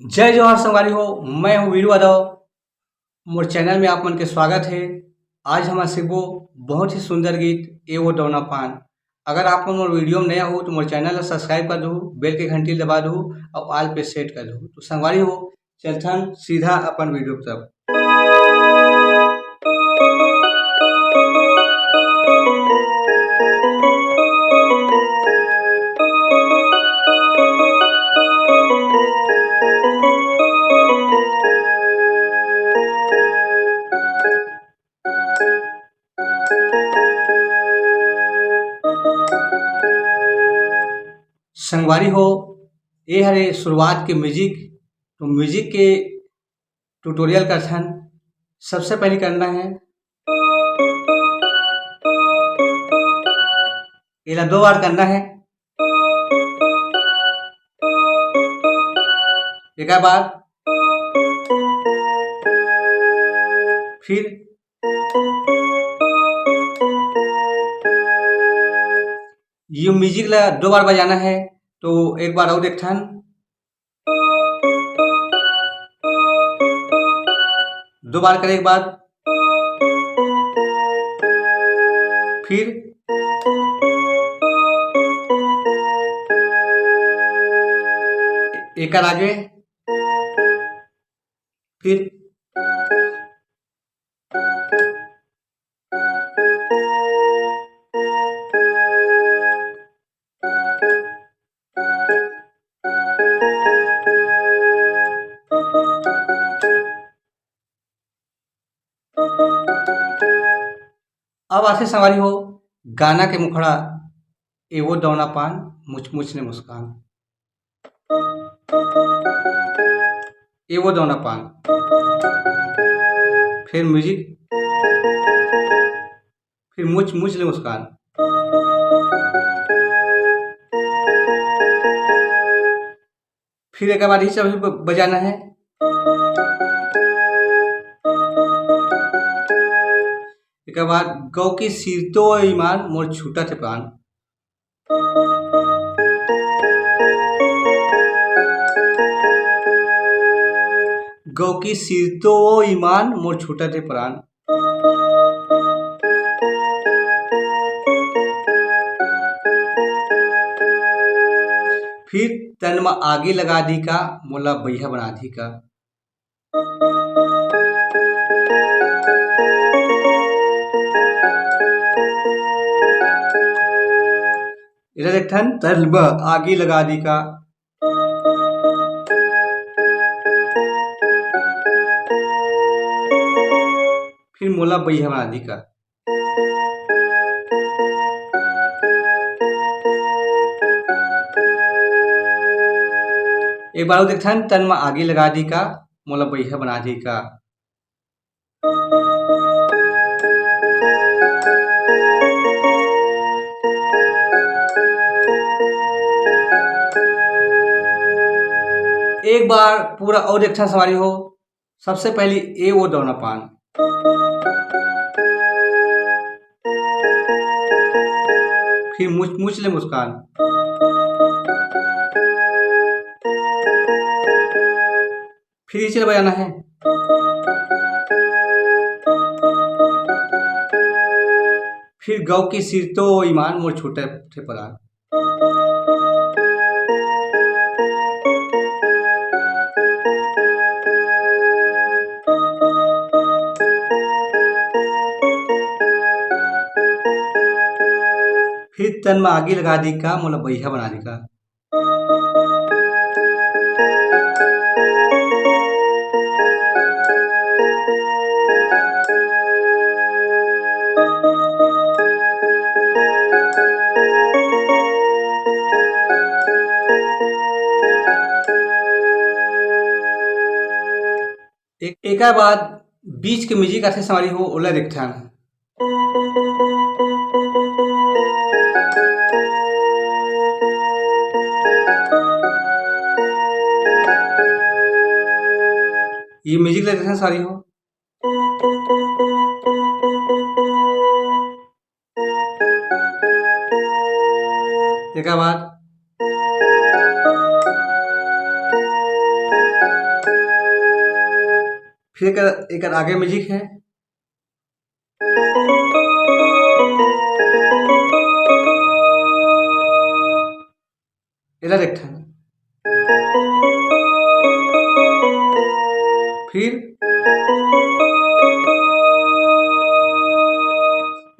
जय जवाहर संगवारी हो। मैं हूँ वीरू यादव। मोर चैनल में आप मन के स्वागत है। आज हम सीखबो बहुत ही सुंदर गीत एगो दौना पान। अगर आप मन मोर वीडियो में नया हो तो मोर चैनल ला सब्सक्राइब कर दो, बेल के घंटी दबा दो और ऑल पे सेट कर दो। तो संगवारी हो, चलथन सीधा अपन वीडियो की तरफ। संगवारी हो, ये हरे शुरुआत के म्यूजिक। तो म्यूजिक के ट्यूटोरियल करथन। सबसे पहले करना है, इला 2 बार करना है। एक बाद फिर ये म्यूजिक ला 2 बार बजाना है। तो एक बार और देखथन। दो बार करे के बाद फिर एक आगे फिर अब आथे संगवारी हो, गाना के मुखड़ा एवो दौना पान मुछ मुछ ने मुस्कान। एवो दौना पान, फिर म्यूजिक, फिर मुछ मुछ ले मुस्कान। फिर एक बार ही सभी बजाना है। एक बाद गौ की सिरतो ईमान मोर छूटा थे प्राण। गौ की सिरतो ईमान मोर छूटा थे प्राण। फिर तन में आगे लगा दी का मोला बैहा बना दी का। इधर एक ठन तन में आगे लगा दी का। फिर मोला बैहा बना दी का। एक बार और देखथन, तन में आगे लगा दी का मोला बैहा बना दी का। एक बार पूरा और देखथन सवारी हो। सबसे पहले ए वो दौना पान, फिर मुछ मुछ ले मुस्कान। फिर इसे बजाना है। फिर गौ की सिर तो ईमान मोर छूटे थे परान। फिर तन में आगे लगा दी का मोला बैहा बना दी का। एक बाद बीच के म्यूजिक आथे संगवारी हो, ओला देखथन। ये म्यूजिक ले देखथन संगवारी हो। एक बाद फिर एक आगे म्यूजिक है। इधर एक ठन फिर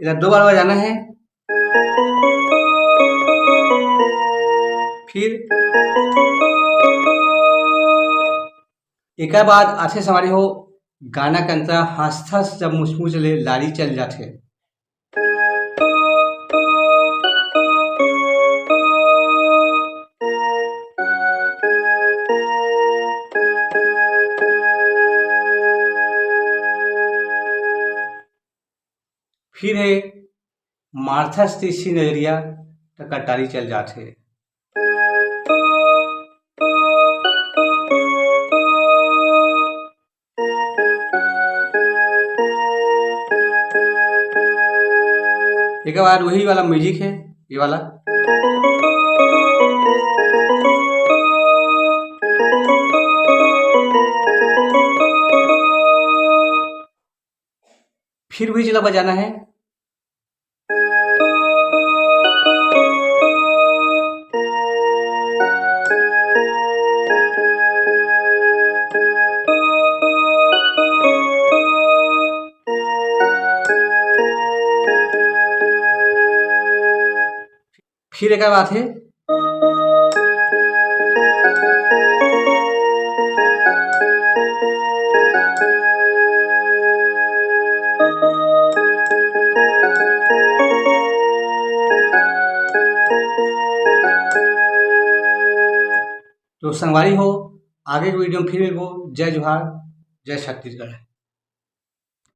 इधर 2 बार बजाना है। फिर एकर बाद आथे संगवारी हो गाना के अंतरा हंसथस जब मुचमुच ले लारी चल जाथे। फिर है मारथस तिरछी नजरिया त कटारी चल जाथे। एक बार वही वाला म्यूजिक है, ये वाला। फिर वही चला बजाना है। फिर एक बात है तो संगवारी हो आगे के वीडियो में फिर मिलबो। जय जोहार, जय छत्तीसगढ़।